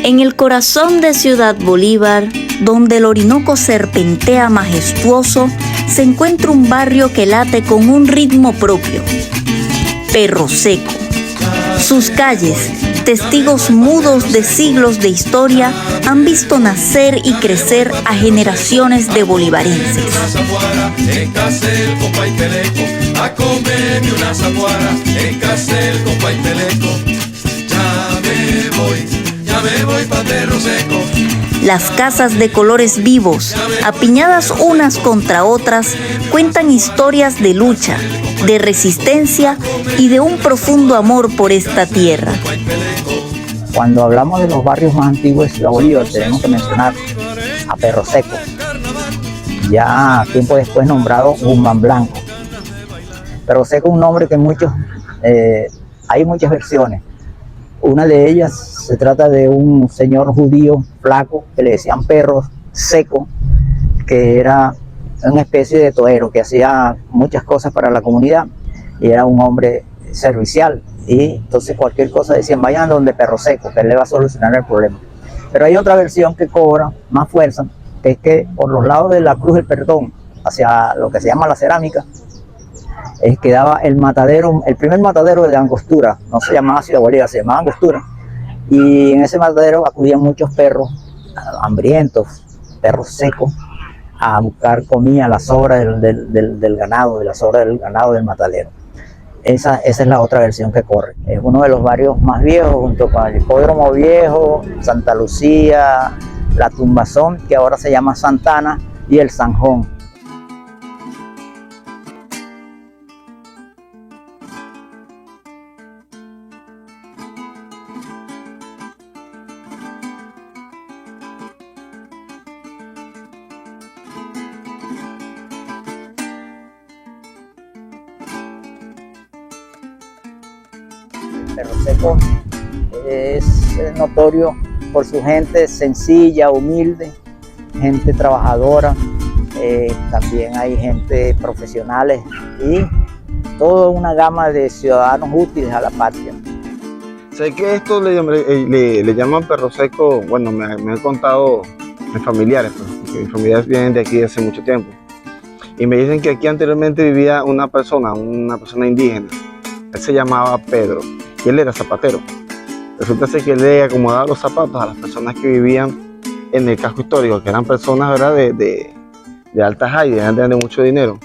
En el corazón de Ciudad Bolívar, donde el Orinoco serpentea majestuoso, se encuentra un barrio que late con un ritmo propio: Perro Seco. Sus calles, testigos mudos de siglos de historia, han visto nacer y crecer a generaciones de bolivarenses. Las casas de colores vivos, apiñadas unas contra otras, cuentan historias de lucha, de resistencia y de un profundo amor por esta tierra. Cuando hablamos de los barrios más antiguos de Ciudad Bolívar, tenemos que mencionar a Perro Seco, ya tiempo después nombrado Guzmán Blanco. Perro Seco es un nombre que hay muchas versiones. Una de ellas se trata de un señor judío flaco que le decían Perro Seco, que era una especie de torero que hacía muchas cosas para la comunidad y era un hombre servicial, y entonces cualquier cosa decían vayan donde Perro Seco, que él le va a solucionar el problema. Pero hay otra versión que cobra más fuerza, que es que por los lados de la Cruz del Perdón, hacia lo que se llama la Cerámica, quedaba el matadero, el primer matadero de Angostura. No se llamaba Ciudad Bolívar, se llamaba Angostura, y en ese matadero acudían muchos perros hambrientos, perros secos, a buscar comida, las sobras del ganado, de las sobras del ganado del matadero. Esa es la otra versión que corre. Es uno de los barrios más viejos, junto con el Hipódromo Viejo, Santa Lucía, la Tumbazón, que ahora se llama Santana, y el Zanjón. Perro Seco es notorio por su gente sencilla, humilde, gente trabajadora, también hay gente profesionales y toda una gama de ciudadanos útiles a la patria. Sé que esto le llaman Perro Seco, bueno, me han contado mis familiares, porque mis familiares vienen de aquí hace mucho tiempo, y me dicen que aquí anteriormente vivía una persona indígena. Él se llamaba Pedro y él era zapatero. Resulta ser que él le acomodaba los zapatos a las personas que vivían en el casco histórico, que eran personas, ¿verdad?, de alta high, eran de mucho dinero,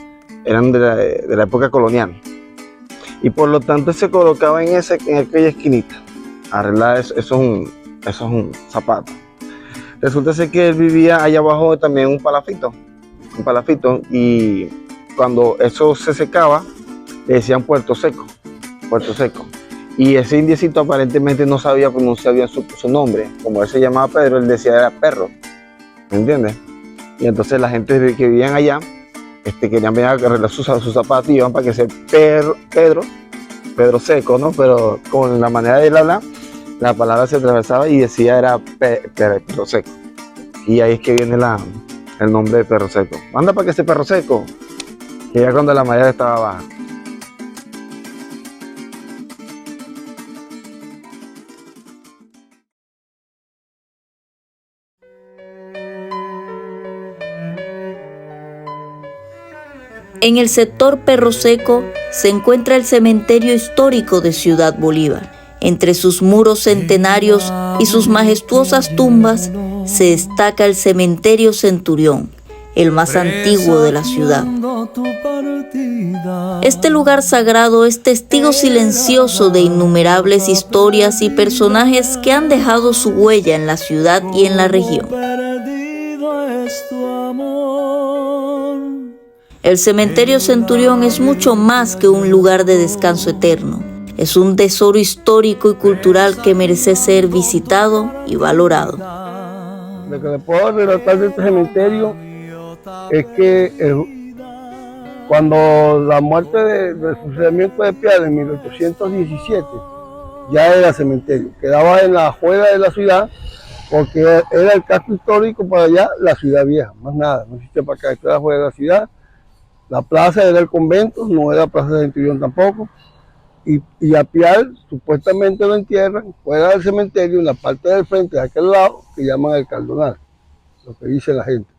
eran de la época colonial. Y por lo tanto se colocaba en aquella esquinita a arreglar eso es un zapato. Resulta ser que él vivía allá abajo también un palafito, y cuando eso se secaba le decían Puerto Seco. Y ese indiecito aparentemente no sabía pronunciar bien su nombre. Como él se llamaba Pedro, él decía era perro, ¿me entiendes? Y entonces la gente que vivían allá querían venir a arreglar sus zapatos y iban para que sea Pedro Seco, ¿no? Pero con la manera de él hablar, la palabra se atravesaba y decía era Perro Seco. Y ahí es que viene el nombre de Perro Seco. Anda para que sea Perro Seco, que ya cuando la marea estaba baja. En el sector Perro Seco se encuentra el cementerio histórico de Ciudad Bolívar. Entre sus muros centenarios y sus majestuosas tumbas se destaca el cementerio Centurión, el más antiguo de la ciudad. Este lugar sagrado es testigo silencioso de innumerables historias y personajes que han dejado su huella en la ciudad y en la región. El cementerio Centurión es mucho más que un lugar de descanso eterno. Es un tesoro histórico y cultural que merece ser visitado y valorado. Lo que le puedo relatar de este cementerio es que cuando la muerte del fusilamiento de Piedra en 1817, ya era cementerio. Quedaba en la juega de la ciudad porque era el casco histórico para allá, la ciudad vieja, más nada, no existe para acá, esta era la juega de la ciudad. La plaza era el convento, no era Plaza de Centurión tampoco, y a Pial supuestamente lo entierran fuera del cementerio, en la parte del frente de aquel lado, que llaman el Cardonal, lo que dice la gente.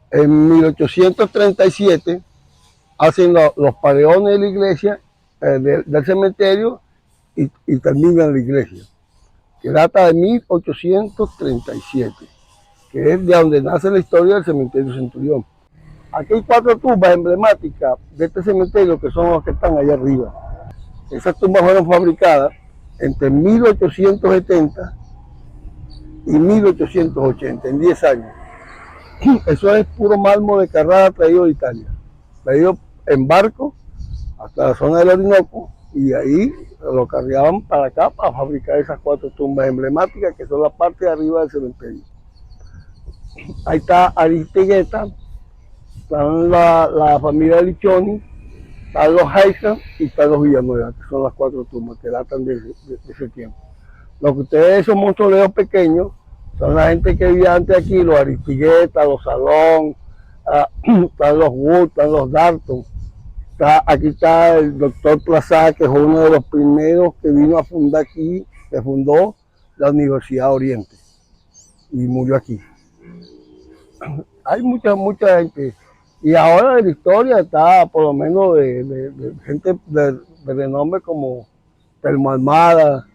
En 1837 hacen los pareones de la iglesia, del cementerio, y terminan la iglesia, que data de 1837, que es de donde nace la historia del cementerio Centurión. Aquí hay 4 tumbas emblemáticas de este cementerio, que son las que están allá arriba. Esas tumbas fueron fabricadas entre 1870 y 1880, en 10 años. Eso es puro mármol de Carrara traído de Italia, traído en barco hasta la zona del Orinoco, y ahí lo cargaban para acá para fabricar esas 4 tumbas emblemáticas, que son la parte de arriba del cementerio. Ahí está Aristigueta, están la familia de Lichoni, están los Heisan y están los Villanueva, que son las 4 tumbas que datan de ese tiempo. Lo que ustedes ven, esos mausoleos pequeños, son la gente que vivía antes aquí, los Aristigueta, los Salón, están los Wood, están los Darton. Aquí está el doctor Plaza, que fue uno de los primeros que vino a fundar aquí, que fundó la Universidad Oriente y murió aquí. Hay mucha gente. Y ahora de la historia está por lo menos de gente de renombre como Telmo Almada,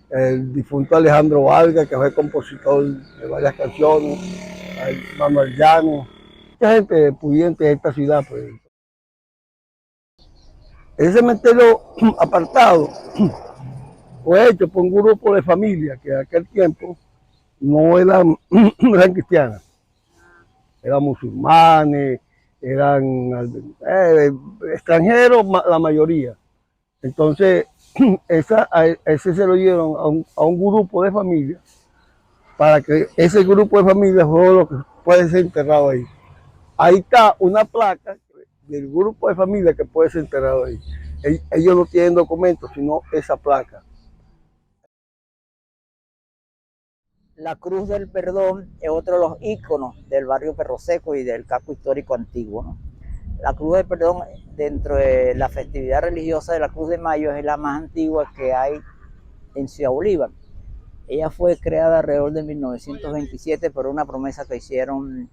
el difunto Alejandro Vargas, que fue compositor de varias canciones, Manuel Llano, mucha gente pudiente de esta ciudad. Pues. Ese cementerio apartado fue hecho por un grupo de familias que en aquel tiempo no eran cristianas, eran musulmanes, eran extranjeros la mayoría. Entonces, ese se lo dieron a un grupo de familias, para que ese grupo de familias fuera lo que puede ser enterrado ahí. Ahí está una placa del grupo de familias que puede ser enterrado ahí. Ellos no tienen documentos, sino esa placa. La Cruz del Perdón es otro de los íconos del barrio Perro Seco y del casco histórico antiguo, ¿no? La Cruz del Perdón, dentro de la festividad religiosa de la Cruz de Mayo, es la más antigua que hay en Ciudad Bolívar. Ella fue creada alrededor de 1927 por una promesa que hicieron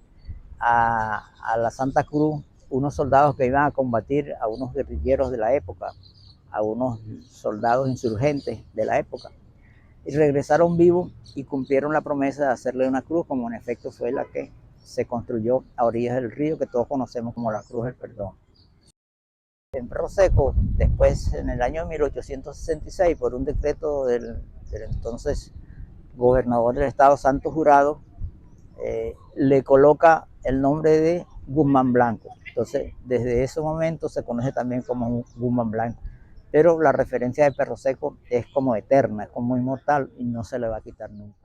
a la Santa Cruz unos soldados que iban a combatir a unos guerrilleros de la época, a unos soldados insurgentes de la época. Y regresaron vivos y cumplieron la promesa de hacerle una cruz, como en efecto fue la que se construyó a orillas del río, que todos conocemos como la Cruz del Perdón. En Perro Seco, después, en el año 1866, por un decreto del entonces gobernador del estado, Santos Jurado, le coloca el nombre de Guzmán Blanco. Entonces, desde ese momento se conoce también como Guzmán Blanco. Pero la referencia de Perro Seco es como eterna, es como inmortal y no se le va a quitar nunca.